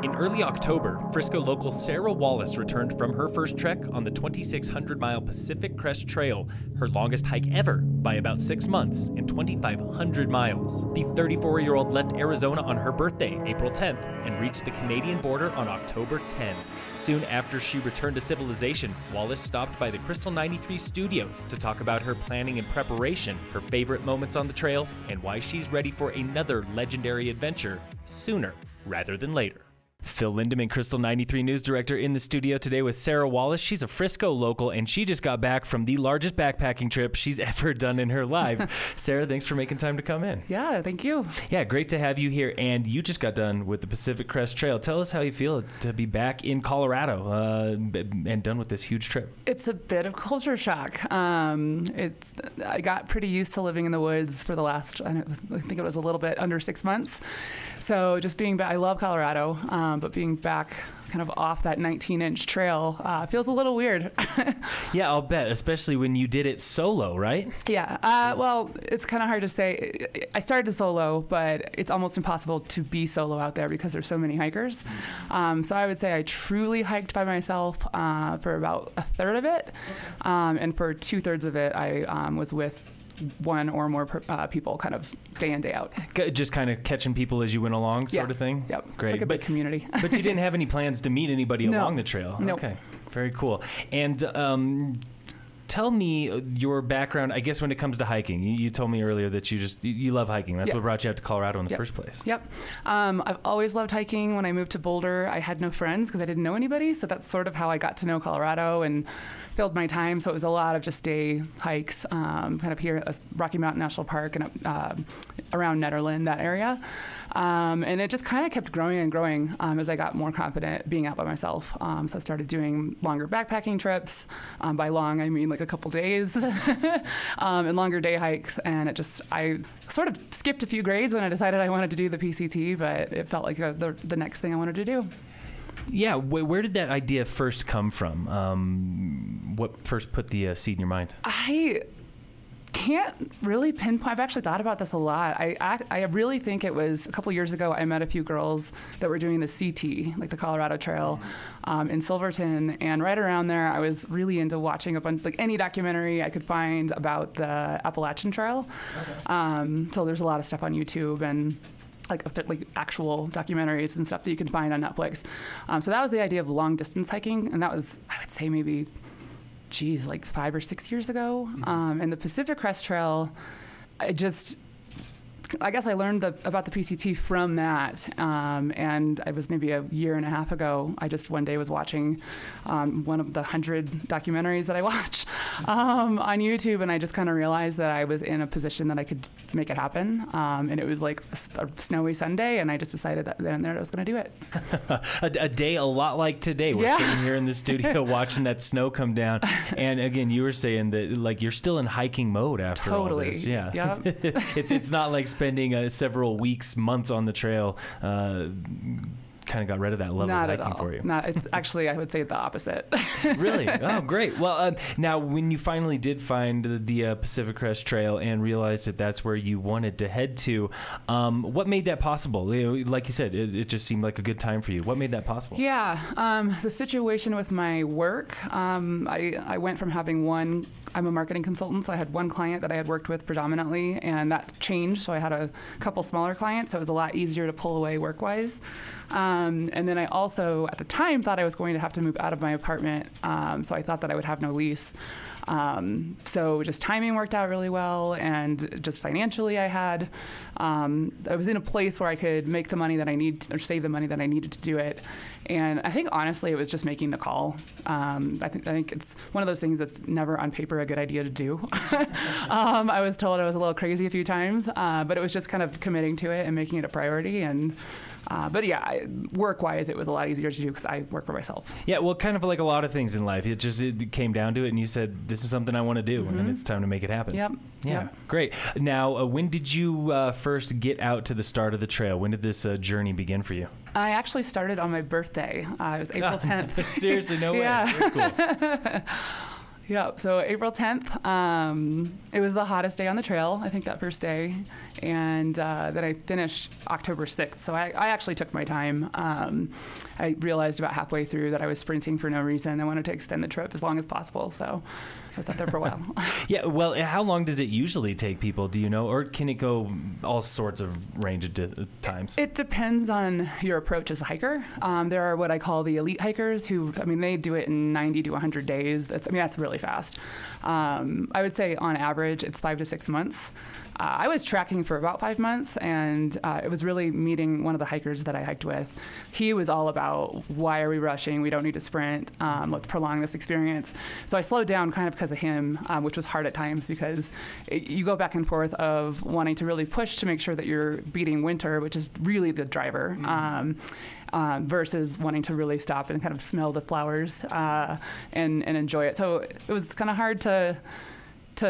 In early October, Frisco local Sarah Wallace returned from her first trek on the 2,600-mile Pacific Crest Trail, her longest hike ever by about 6 months and 2,500 miles. The 34-year-old left Arizona on her birthday, April 10th, and reached the Canadian border on October 10. Soon after she returned to civilization, Wallace stopped by the Krystal 93 studios to talk about her planning and preparation, her favorite moments on the trail, and why she's ready for another legendary adventure sooner rather than later. Phil Lindeman, Krystal 93 News Director, in the studio today with Sarah Wallace. She's a Frisco local, and she just got back from the largest backpacking trip she's ever done in her life. Sarah, thanks for making time to come in. Yeah, thank you. Yeah, great to have you here. And you just got done with the Pacific Crest Trail. Tell us how you feel to be back in Colorado and done with this huge trip. It's a bit of culture shock. I got pretty used to living in the woods for the last, I think it was a little bit under 6 months. So just being back, I love Colorado. But being back kind of off that 19-inch trail feels a little weird. Yeah, I'll bet, especially when you did it solo, right? Yeah, well, it's kind of hard to say. I started solo, but it's almost impossible to be solo out there because there's so many hikers. So I would say I truly hiked by myself for about a third of it. And for 2/3 of it, I was with one or more people kind of day in, day out. Just kind of catching people as you went along sort of thing? Yep. Great. It's like a big community. But you didn't have any plans to meet anybody along the trail? Nope. Okay. Very cool. And tell me your background, I guess, when it comes to hiking. You told me earlier that you love hiking. That's what brought you out to Colorado in the first place. Yep. I've always loved hiking. When I moved to Boulder, I had no friends because I didn't know anybody. So that's sort of how I got to know Colorado and filled my time. So it was a lot of just day hikes, kind of here at Rocky Mountain National Park and around Netherland, that area. And it just kind of kept growing and growing as I got more confident being out by myself. So I started doing longer backpacking trips. By long, I mean like a couple days, and longer day hikes. And I sort of skipped a few grades when I decided I wanted to do the PCT, but it felt like the next thing I wanted to do. Yeah, where did that idea first come from? What first put the seed in your mind? I can't really pinpoint. I've actually thought about this a lot. I really think it was a couple years ago. I met a few girls that were doing the CT, like the Colorado Trail, in Silverton, and right around there, I was really into watching a bunch, like any documentary I could find about the Appalachian Trail. Okay. So there's a lot of stuff on YouTube and like actual documentaries and stuff that you can find on Netflix. So that was the idea of long distance hiking, and that was, I would say, maybe like 5 or 6 years ago. And the Pacific Crest Trail, I guess I learned about the PCT from that. And I was maybe a year and a half ago, I just one day was watching one of the 100 documentaries that I watch on YouTube, and I just kind of realized that I was in a position that I could make it happen. And it was like a snowy Sunday, and I just decided that then and there I was going to do it. a day a lot like today. We're sitting here in the studio watching that snow come down. And again, you were saying that like you're still in hiking mode after all this. Yeah. Yep. It's not like spending several weeks, months on the trail. Kind of got rid of that love of hiking for you. It's actually, I would say the opposite. Really? Oh, great. Well, now when you finally did find the Pacific Crest Trail and realized that that's where you wanted to head to, what made that possible? Like you said, it just seemed like a good time for you. What made that possible? Yeah, the situation with my work, I went from having I'm a marketing consultant, so I had one client that I had worked with predominantly, and that changed. So I had a couple smaller clients, so it was a lot easier to pull away work-wise. And then I also, at the time, thought I was going to have to move out of my apartment, so I thought that I would have no lease. So just timing worked out really well, and just financially I was in a place where I could make the money that I need, or save the money that I needed to do it. And I think honestly, it was just making the call. I think it's one of those things that's never on paper a good idea to do. I was told I was a little crazy a few times, but it was just kind of committing to it and making it a priority. And but yeah, work-wise, it was a lot easier to do because I work for myself. Yeah, well, kind of like a lot of things in life. It came down to it, and you said, this is something I want to do, and it's time to make it happen. Yep. Yeah, great. Now, when did you first get out to the start of the trail? When did this journey begin for you? I actually started on my birthday. It was April 10th. Seriously, no way. Yeah. That's cool. Yeah, so April 10th, it was the hottest day on the trail, I think that first day, and then I finished October 6th, so I actually took my time. I realized about halfway through that I was sprinting for no reason. I wanted to extend the trip as long as possible, so I was out there for a while. Yeah, well, how long does it usually take people, do you know, or can it go all sorts of range of times? It depends on your approach as a hiker. There are what I call the elite hikers who, I mean, they do it in 90 to 100 days. That's really fast. I would say on average, it's 5 to 6 months. I was tracking for about 5 months, and it was really meeting one of the hikers that I hiked with. He was all about, why are we rushing? We don't need to sprint. Let's prolong this experience. So I slowed down kind of because of him, which was hard at times because you go back and forth of wanting to really push to make sure that you're beating winter, which is really the driver. Versus wanting to really stop and kind of smell the flowers and enjoy it. So it was kind of hard to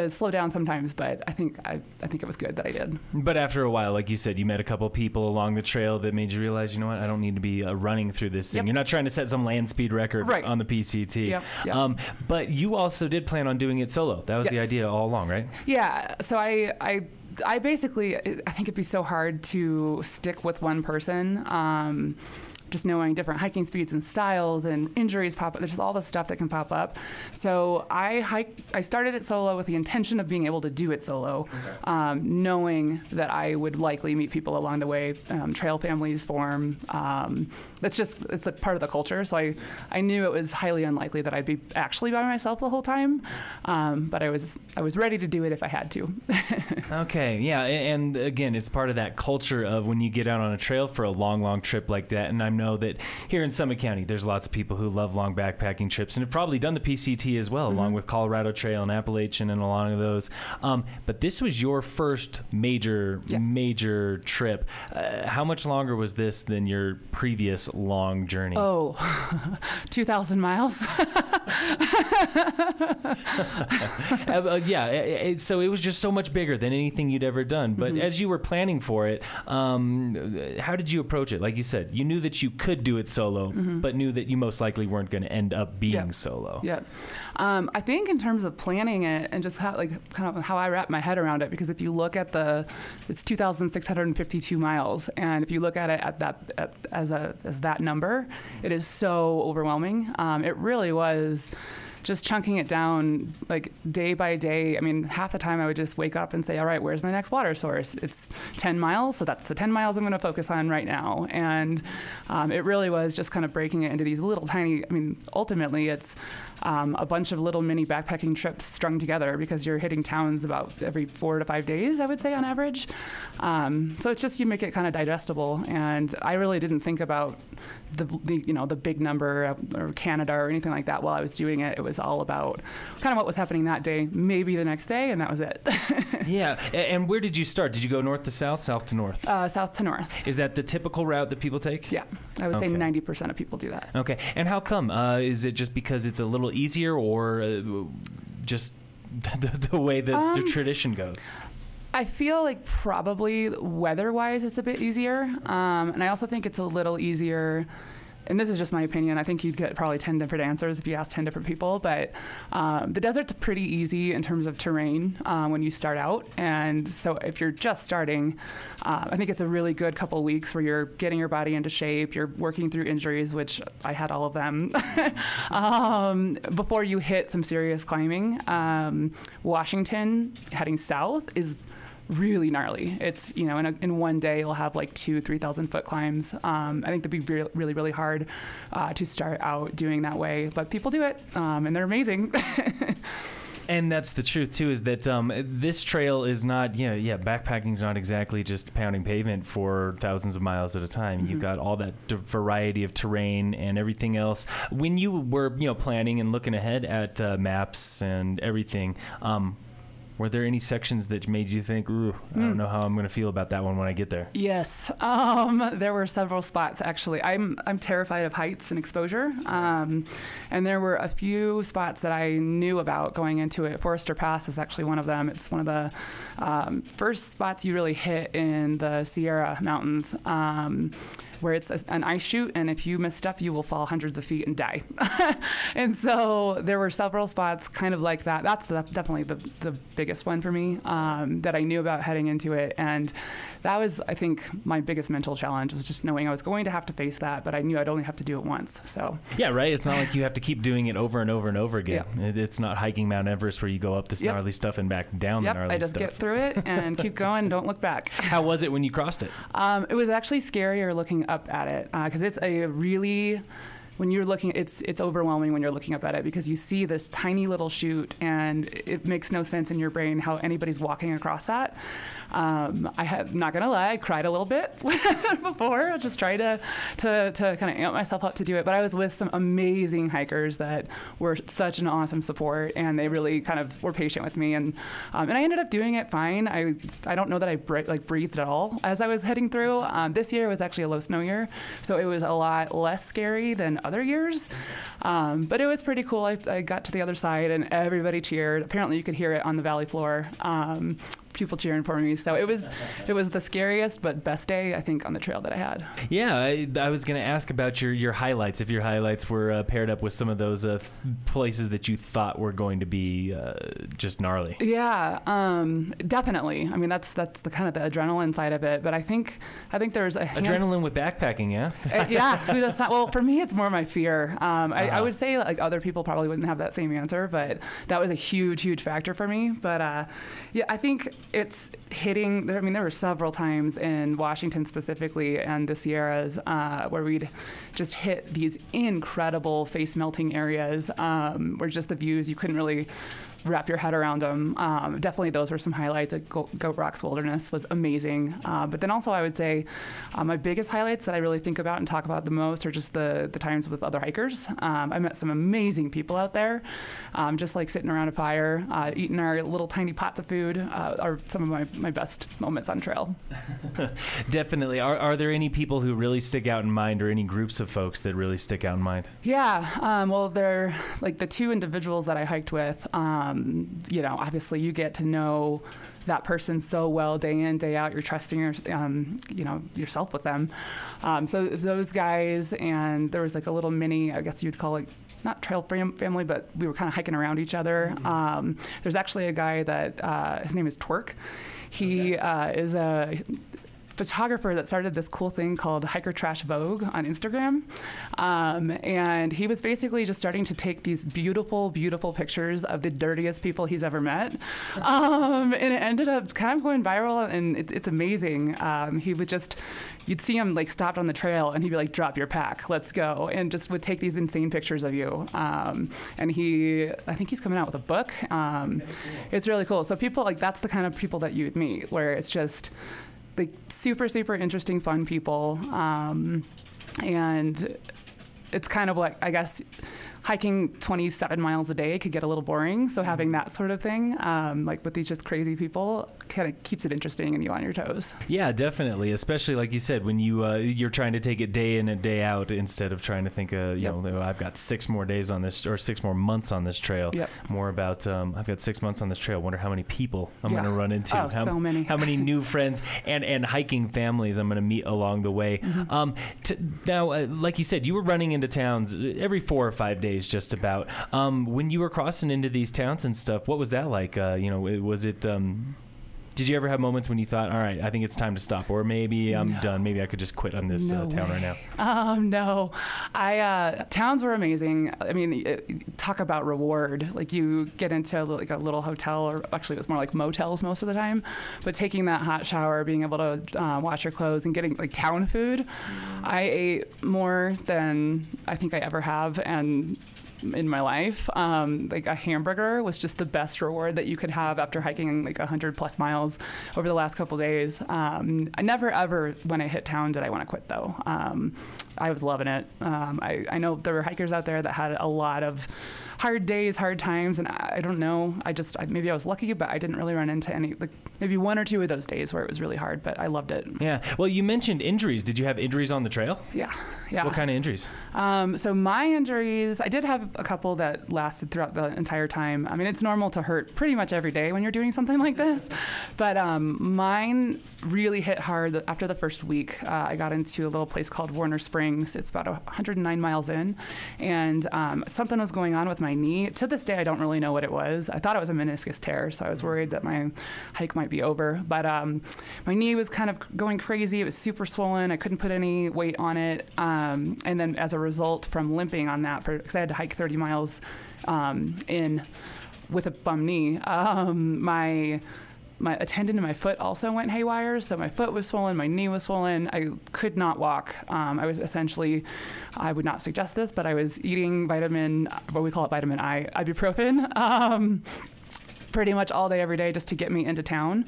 slow down sometimes, but I think it was good that I did. But after a while, like you said, you met a couple people along the trail that made you realize, you know what, I don't need to be running through this thing. Yep. You're not trying to set some land speed record on the PCT. Yep. But you also did plan on doing it solo. That was the idea all along, right? Yeah. So I basically, I think it'd be so hard to stick with one person. Just knowing different hiking speeds and styles and injuries pop up. There's just all the stuff that can pop up. So I started it solo with the intention of being able to do it solo, knowing that I would likely meet people along the way. Trail families form. It's a part of the culture. So I knew it was highly unlikely that I'd be actually by myself the whole time. But I was ready to do it if I had to. Okay, yeah, and again, it's part of that culture of when you get out on a trail for a long trip like that. And I know that here in Summit County, there's lots of people who love long backpacking trips and have probably done the PCT as well, along with Colorado Trail and Appalachian and a lot of those. But this was your first major trip. How much longer was this than your previous long journey? 2,000 miles. So it was just so much bigger than anything you'd ever done. But as you were planning for it, how did you approach it? Like you said, you knew that you could do it solo, but knew that you most likely weren't going to end up being solo. Yeah. I think in terms of planning it and just how I wrap my head around it, because if you look at it's 2,652 miles, and if you look at it as that number, it is so overwhelming. It really was just chunking it down like day by day. I mean, half the time I would just wake up and say, all right, where's my next water source? It's 10 miles, so that's the 10 miles I'm going to focus on right now. And it really was just kind of breaking it into these little tiny, I mean, ultimately it's a bunch of little mini backpacking trips strung together because you're hitting towns about every 4 to 5 days, I would say, on average. So it's just, you make it kind of digestible. And I really didn't think about the big number or Canada or anything like that while I was doing it. It was all about kind of what was happening that day, maybe the next day, and that was it. Yeah. And where did you start? Did you go north to south, south to north? South to north. Is that the typical route that people take? Yeah. I would say 90% of people do that. Okay. And how come? Is it just because it's a little easier, or just the way that the tradition goes? I feel like probably weather-wise it's a bit easier. And I also think it's a little easier, and this is just my opinion, I think you'd get probably 10 different answers if you asked 10 different people, but the desert's pretty easy in terms of terrain when you start out. And so if you're just starting, I think it's a really good couple weeks where you're getting your body into shape, you're working through injuries, which I had all of them, before you hit some serious climbing. Washington, heading south, is really gnarly. It's, in one day you'll have like 2,000-3,000 foot climbs. I think that'd be really, really hard to start out doing that way, but people do it, and they're amazing. And that's the truth too, is that this trail is not, backpacking is not exactly just pounding pavement for thousands of miles at a time. You've got all that variety of terrain and everything else. When you were, planning and looking ahead at maps and everything, were there any sections that made you think, ooh, I don't know how I'm going to feel about that one when I get there? Yes. There were several spots, actually. I'm terrified of heights and exposure. And there were a few spots that I knew about going into it. Forester Pass is actually one of them. It's one of the first spots you really hit in the Sierra Mountains. where it's an ice chute, and if you misstep, you will fall hundreds of feet and die. And so there were several spots kind of like that. That's definitely the biggest one for me, that I knew about heading into it. And that was, I think, my biggest mental challenge, was just knowing I was going to have to face that, but I knew I'd only have to do it once. So yeah, right. It's not like you have to keep doing it over and over and over again. Yep. It's not hiking Mount Everest where you go up this gnarly stuff and back down the gnarly stuff. I just get through it and keep going, don't look back. How was it when you crossed it? It was actually scarier looking up at it, because it's a really, when you're looking, it's overwhelming when you're looking up at it, because you see this tiny little chute and it makes no sense in your brain how anybody's walking across that. Not gonna lie, I cried a little bit before. I just tried to kind of amp myself up to do it. But I was with some amazing hikers that were such an awesome support, and they really kind of were patient with me. And I ended up doing it fine. I don't know that I breathed at all as I was heading through. This year was actually a low snow year, so it was a lot less scary than other years. But it was pretty cool. I got to the other side and everybody cheered. Apparently you could hear it on the valley floor. People cheering for me. So it was the scariest but best day, I think, on the trail that I had. Yeah, I was going to ask about your highlights, if your highlights were paired up with some of those places that you thought were going to be just gnarly. Yeah, definitely. I mean, that's the kind of the adrenaline side of it. But I think there's a adrenaline with backpacking, yeah? Yeah, who'd have thought? Well, for me, it's more my fear. I would say like other people probably wouldn't have that same answer, but that was a huge factor for me. But yeah, I think it's hitting. I mean, there were several times in Washington specifically and the Sierras where we'd just hit these incredible face melting areas where just the views, you couldn't really wrap your head around them. Definitely those were some highlights. Goat Rocks Wilderness was amazing. But then also I would say my biggest highlights that I really think about and talk about the most are just the times with other hikers. I met some amazing people out there, just like sitting around a fire, eating our little tiny pots of food are some of my best moments on trail. Definitely. Are there any people who really stick out in mind, or any groups of folks that really stick out in mind? Yeah. Well, they're like the two individuals that I hiked with. Obviously you get to know that person so well day in, day out. You're trusting yourself with them. So those guys, and there was like a little mini, I guess you'd call it, not trail family, but we were kind of hiking around each other. Mm-hmm. There's actually a guy that his name is Twerk. He is a photographer that started this cool thing called Hiker Trash Vogue on Instagram. And he was basically just starting to take these beautiful pictures of the dirtiest people he's ever met. And it ended up kind of going viral, and it's amazing. He would you'd see him like stopped on the trail and he'd be like, drop your pack, let's go. And just would take these insane pictures of you. And I think he's coming out with a book. It's really cool. So people that's the kind of people that you would meet, where it's just like super interesting, fun people. And it's kind of like, I guess, hiking 27 miles a day could get a little boring. So having that sort of thing, like with these just crazy people, kind of keeps it interesting and you on your toes. Yeah, definitely. Especially like you said, when you're trying to take it day in and day out instead of trying to think, I've got 6 more days on this, or 6 more months on this trail. Yep. More about, I've got 6 months on this trail. Wonder how many people I'm going to run into. Oh, so many. How many new friends and hiking families I'm going to meet along the way. Mm-hmm. Now, like you said, you were running into towns every 4 or 5 days. Just about. When you were crossing into these towns and stuff, what was that like? Was it? Did you ever have moments when you thought, all right, I think it's time to stop, or maybe I'm done. Maybe I could just quit on this town right now. No, towns were amazing. I mean, talk about reward. Like you get into like a little hotel, or actually it was more like motels most of the time, but taking that hot shower, being able to wash your clothes, and getting like town food. I ate more than I think I ever have, and in my life. Like a hamburger was just the best reward that you could have after hiking like 100+ miles over the last couple days. I never ever, when I hit town, did I want to quit though. I was loving it. I know there were hikers out there that had a lot of hard days, hard times, and I don't know. Maybe I was lucky, but I didn't really run into any, like maybe 1 or 2 of those days where it was really hard, but I loved it. Yeah. Well, you mentioned injuries. Did you have injuries on the trail? Yeah. Yeah. What kind of injuries? So my injuries, I did have a couple that lasted throughout the entire time. I mean, it's normal to hurt pretty much every day when you're doing something like this, but mine really hit hard after the first week. I got into a little place called Warner Springs. It's about 109 miles in, and something was going on with my knee. To this day, I don't really know what it was. I thought it was a meniscus tear, so I was worried that my hike might be over. But my knee was kind of going crazy. It was super swollen. I couldn't put any weight on it. And then as a result from limping on that, because I had to hike 30 miles in with a bum knee, a tendon in my foot also went haywire. So my foot was swollen, my knee was swollen. I could not walk. I was essentially, I would not suggest this, but I was eating what we call it vitamin I, ibuprofen, pretty much all day, every day, just to get me into town.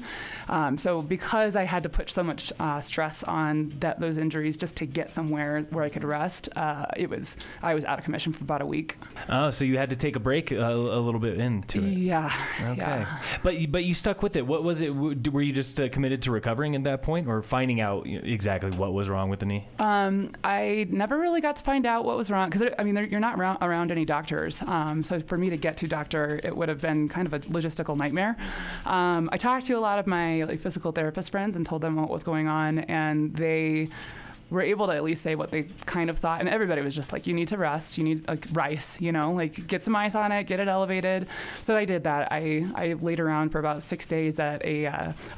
So because I had to put so much stress on those injuries just to get somewhere where I could rest, I was out of commission for about a week. Oh, so you had to take a break a little bit into it. Yeah. Okay. Yeah. But you stuck with it. What was it? Were you just committed to recovering at that point, or finding out exactly what was wrong with the knee? I never really got to find out what was wrong, because I mean, you're not around any doctors. So for me to get to a doctor, it would have been kind of a logistical nightmare. I talked to a lot of my physical therapist friends and told them what was going on, and they were able to at least say what they kind of thought. And everybody was just like, you need to rest, you need rice, like get some ice on it, get it elevated. So I did that. I laid around for about 6 days at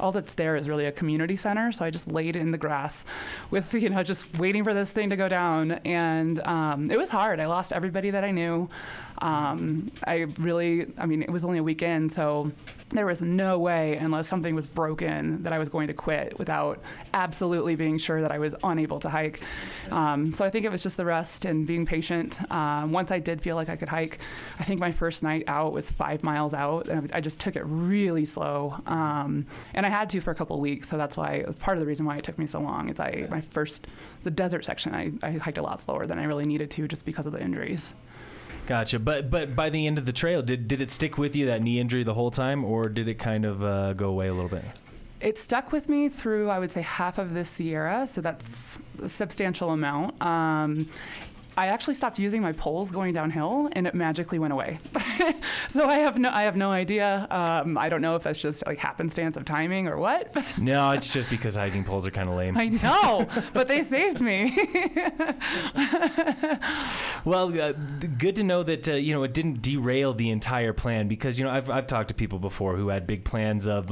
all that's there is really a community center. So I just laid in the grass with, just waiting for this thing to go down. And it was hard. I lost everybody that I knew. It was only a weekend, so there was no way, unless something was broken, that I was going to quit without absolutely being sure that I was unable to hike. So I think it was just the rest and being patient. Once I did feel like I could hike, I think my first night out was 5 miles out, and I just took it really slow. And I had to for a couple of weeks, so that's why it was part of the reason why it took me so long. Is the desert section, I hiked a lot slower than I really needed to, just because of the injuries. Gotcha. But by the end of the trail, did it stick with you, that knee injury, the whole time, or did it kind of go away a little bit? It stuck with me through, I would say, half of the Sierra, so that's a substantial amount. I actually stopped using my poles going downhill, and it magically went away. So I have no idea. I don't know if that's just like happenstance of timing or what. No, it's just because hiking poles are kind of lame. I know, but they saved me. Well, good to know that it didn't derail the entire plan, because I've talked to people before who had big plans of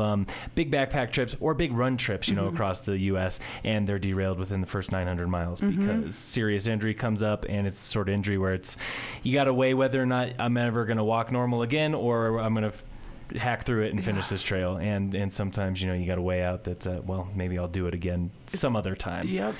big backpack trips or big run trips across the U.S., and they're derailed within the first 900 miles because serious injury comes up. And it's the sort of injury where you got to weigh whether or not I'm ever going to walk normal again, or I'm going to hack through it and finish this trail. And sometimes, you got to weigh out that, maybe I'll do it again some other time. Yep.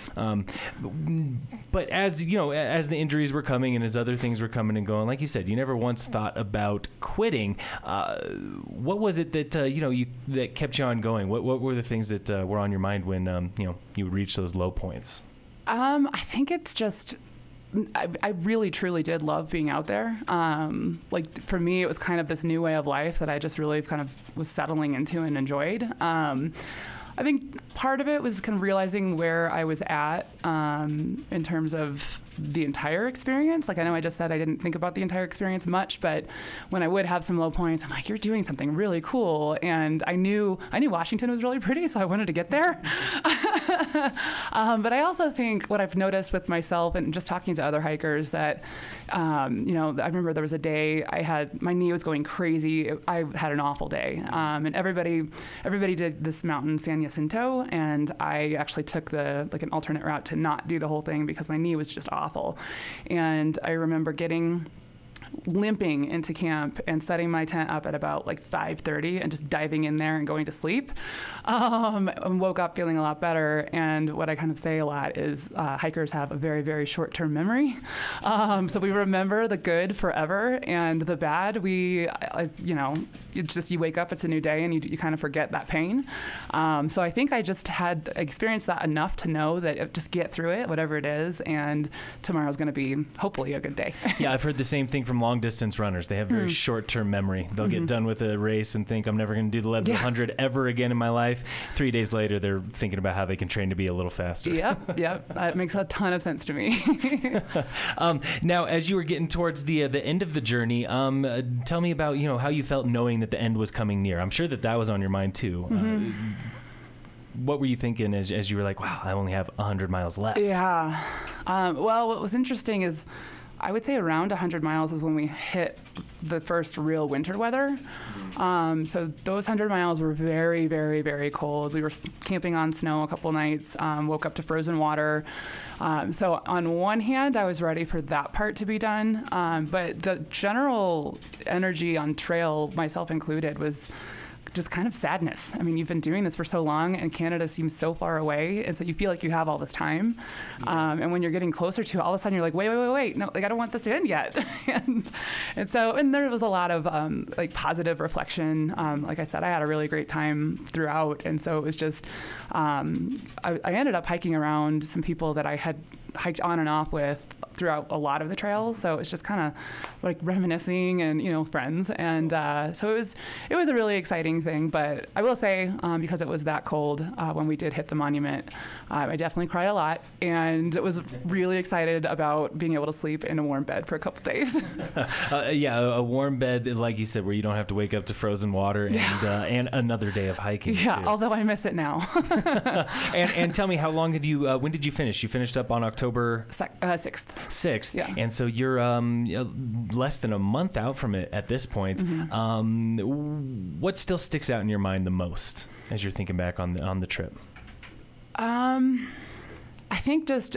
But as the injuries were coming and as other things were coming and going, like you said, you never once thought about quitting. What was it that, that kept you on going? What were the things that were on your mind when, you reached those low points? I think it's just, I really, truly did love being out there. For me, it was kind of this new way of life that I just really kind of was settling into and enjoyed. I think part of it was kind of realizing where I was at in terms of the entire experience. Like, I know I just said I didn't think about the entire experience much, but when I would have some low points, I'm like, you're doing something really cool. And I knew Washington was really pretty, so I wanted to get there. But I also think what I've noticed with myself and just talking to other hikers that, I remember there was a day my knee was going crazy. I had an awful day. And everybody did this mountain, San Jacinto, and I actually took an alternate route to not do the whole thing because my knee was just awful. And I remember limping into camp and setting my tent up at about 5:30 and just diving in there and going to sleep. And woke up feeling a lot better. And what I kind of say a lot is hikers have a very, very short-term memory. So we remember the good forever, and the bad, it's just you wake up, it's a new day, and you kind of forget that pain. So I think I just had experienced that enough to know that just get through it, whatever it is, and tomorrow's going to be hopefully a good day. Yeah, I've heard the same thing from long distance runners. They have very short-term memory. They'll get done with a race and think, I'm never going to do the Leadville 100 ever again in my life. 3 days later, they're thinking about how they can train to be a little faster. Yep. That makes a ton of sense to me. Now, as you were getting towards the end of the journey, tell me about, how you felt knowing that the end was coming near. I'm sure that was on your mind too. What were you thinking as you were like, wow, I only have 100 miles left? Yeah. Well, what was interesting is I would say around 100 miles is when we hit the first real winter weather. So those 100 miles were very, very, very cold. We were camping on snow a couple nights, woke up to frozen water. So on one hand, I was ready for that part to be done. But the general energy on trail, myself included, was just kind of sadness. I mean, you've been doing this for so long and Canada seems so far away. And so you feel like you have all this time. And when you're getting closer to it, all of a sudden you're like, wait. No, like, I don't want this to end yet. and there was a lot of like positive reflection. Like I said, I had a really great time throughout. And so it was just, I ended up hiking around some people that I had hiked on and off with throughout a lot of the trails. So it's just kind of like reminiscing and, friends. And so it was a really exciting thing. But I will say, because it was that cold when we did hit the monument, I definitely cried a lot and was really excited about being able to sleep in a warm bed for a couple days. A warm bed, like you said, where you don't have to wake up to frozen water and another day of hiking. Yeah, too. Although I miss it now. and tell me, how long have you, when did you finish? You finished up on October 6th. 6th. Yeah. And so you're less than a month out from it at this point. What still sticks out in your mind the most as you're thinking back on the trip? I think just,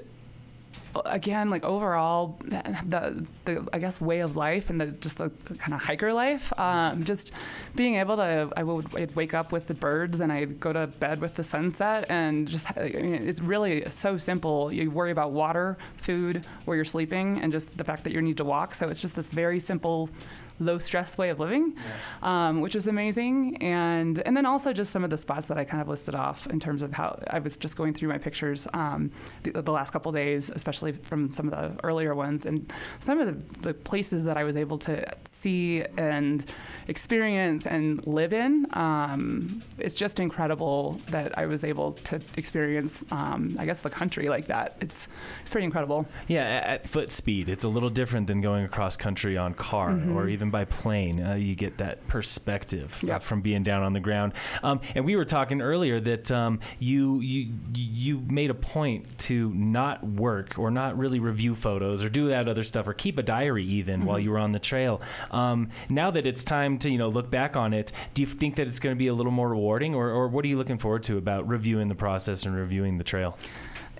again, like overall, the I guess way of life and the kind of hiker life, just being able to, I'd wake up with the birds and I'd go to bed with the sunset, and just, it's really so simple. You worry about water, food, where you're sleeping, and just the fact that you need to walk. So it's just this very simple, low stress way of living, which is amazing. And then also just some of the spots that I kind of listed off in terms of how I was just going through my pictures the last couple days, especially from some of the earlier ones, and some of the places that I was able to see and experience and live in. It's just incredible that I was able to experience, I guess, the country like that. It's pretty incredible. Yeah, at foot speed, it's a little different than going across country on car or even by plane. You get that perspective from being down on the ground. And we were talking earlier that you made a point to not work or not really review photos or do that other stuff or keep a diary even while you were on the trail. Now that it's time to look back on it, do you think that it's going to be a little more rewarding, or what are you looking forward to about reviewing the process and reviewing the trail?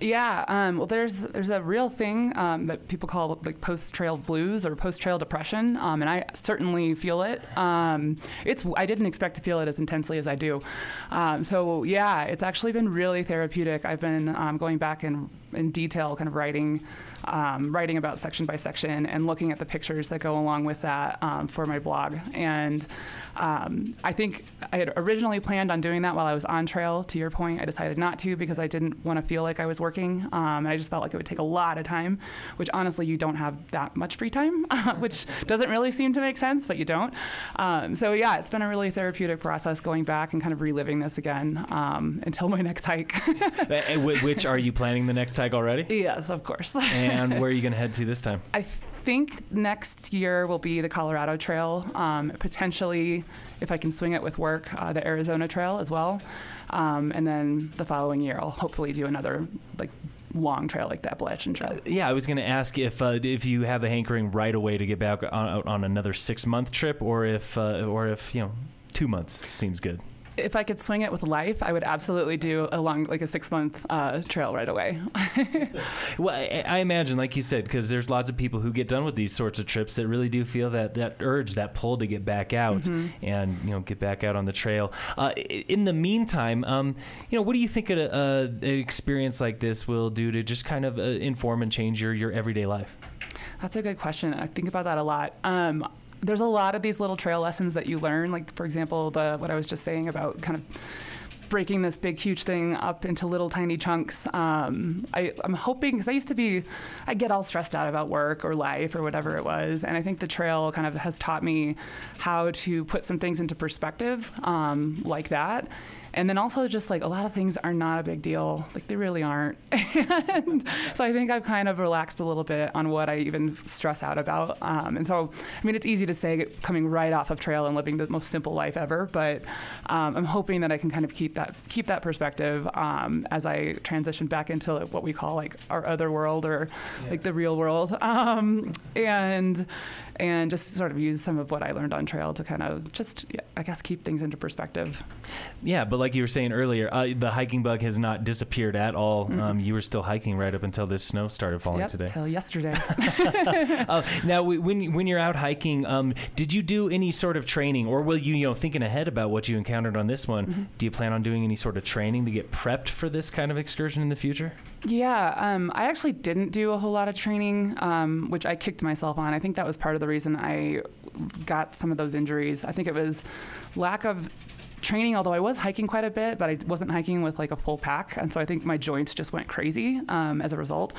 Yeah, well, there's a real thing that people call like post-trail blues or post-trail depression, and I certainly feel it. I didn't expect to feel it as intensely as I do. So yeah, it's actually been really therapeutic. I've been going back in detail, kind of writing about section by section and looking at the pictures that go along with that for my blog. And I think I had originally planned on doing that while I was on trail. To your point, I decided not to because I didn't want to feel like I was working. And I just felt like it would take a lot of time, which honestly, you don't have that much free time, which doesn't really seem to make sense, but you don't. So yeah, it's been a really therapeutic process going back and kind of reliving this again until my next hike. Which are you planning the next hike already? Yes, of course. And where are you going to head to this time? I think next year will be the Colorado Trail, potentially, if I can swing it with work, the Arizona Trail as well. And then the following year, I'll hopefully do another long trail like the Appalachian Trail. I was going to ask if you have a hankering right away to get back on another 6-month trip, or if 2 months seems good. If I could swing it with life, I would absolutely do a 6-month trail right away. Well, I imagine, like you said, because there's lots of people who get done with these sorts of trips that really do feel that urge, that pull to get back out and get back out on the trail. In the meantime, what do you think an experience like this will do to just kind of inform and change your everyday life? That's a good question. I think about that a lot. There's a lot of these little trail lessons that you learn, like, for example, what I was just saying about kind of breaking this big, huge thing up into little tiny chunks. I'm hoping, because I get all stressed out about work or life or whatever it was. And I think the trail kind of has taught me how to put some things into perspective like that. And then also just like a lot of things are not a big deal. Like they really aren't. And so I think I've kind of relaxed a little bit on what I even stress out about. And so, I mean, it's easy to say coming right off of trail and living the most simple life ever, but I'm hoping that I can kind of keep that perspective as I transition back into like, what we call like our other world or like the real world. And just sort of use some of what I learned on trail to kind of just, I guess, keep things into perspective. Yeah, but like you were saying earlier, the hiking bug has not disappeared at all. You were still hiking right up until this snow started falling today. Until yesterday. Now, when you're out hiking, did you do any sort of training, or will you, thinking ahead about what you encountered on this one, do you plan on doing any sort of training to get prepped for this kind of excursion in the future? Yeah, I actually didn't do a whole lot of training, which I kicked myself on. I think that was part of the reason I got some of those injuries. I think it was lack of training, although I was hiking quite a bit, but I wasn't hiking with like a full pack. And so I think my joints just went crazy as a result.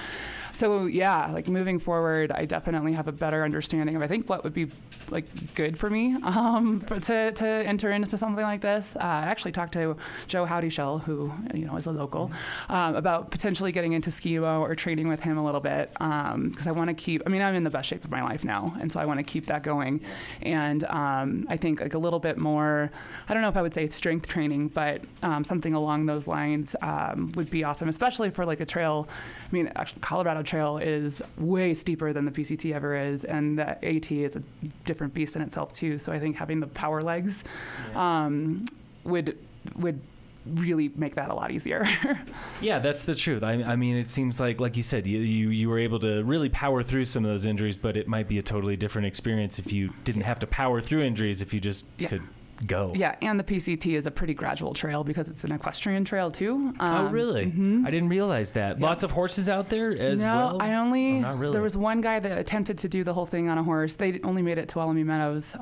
So yeah, like moving forward, I definitely have a better understanding of, I think, what would be like good for me to enter into something like this. I actually talked to Joe Howdyshell, who, is a local, about potentially getting into ski-mo or training with him a little bit. Because I want to keep, I'm in the best shape of my life now. And so I want to keep that going. And I think like a little bit more, I don't know if I would say strength training, but something along those lines would be awesome, especially for like a trail. Actually, Colorado Trail is way steeper than the PCT ever is, and the AT is a different beast in itself too. So I think having the power legs would really make that a lot easier. Yeah, that's the truth. I mean, it seems like you said, you were able to really power through some of those injuries, but it might be a totally different experience if you didn't have to power through injuries, if you just could go. Yeah, and the PCT is a pretty gradual trail because it's an equestrian trail too. Oh, really? Mm-hmm. I didn't realize that. Lots of horses out there as well? No, not really. There was one guy that attempted to do the whole thing on a horse. They only made it to Tuolumne Meadows.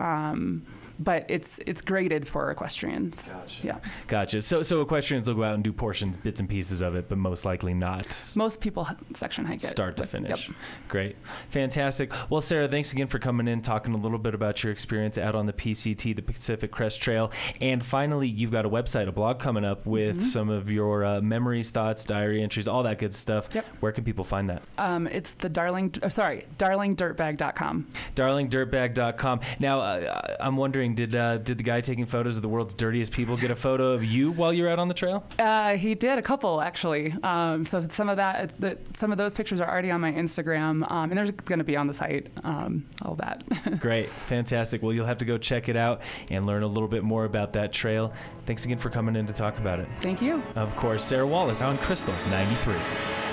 But it's graded for equestrians. Gotcha. Yeah. Gotcha. So equestrians will go out and do bits and pieces of it, but most likely not. Most people section hike it. Start to finish. Yep. Great. Fantastic. Well, Sarah, thanks again for coming in, talking a little bit about your experience out on the PCT, the Pacific Crest Trail. And finally, you've got a website, a blog coming up with some of your memories, thoughts, diary entries, all that good stuff. Yep. Where can people find that? It's the darlingdirtbag.com. Darlingdirtbag.com. Now, I'm wondering, did the guy taking photos of the world's dirtiest people get a photo of you while you're out on the trail? He did, a couple actually. So some of those pictures are already on my Instagram, and there's going to be on the site, all that. Great, fantastic. Well, you'll have to go check it out and learn a little bit more about that trail. Thanks again for coming in to talk about it. Thank you. Of course, Sarah Wallace on Krystal 93.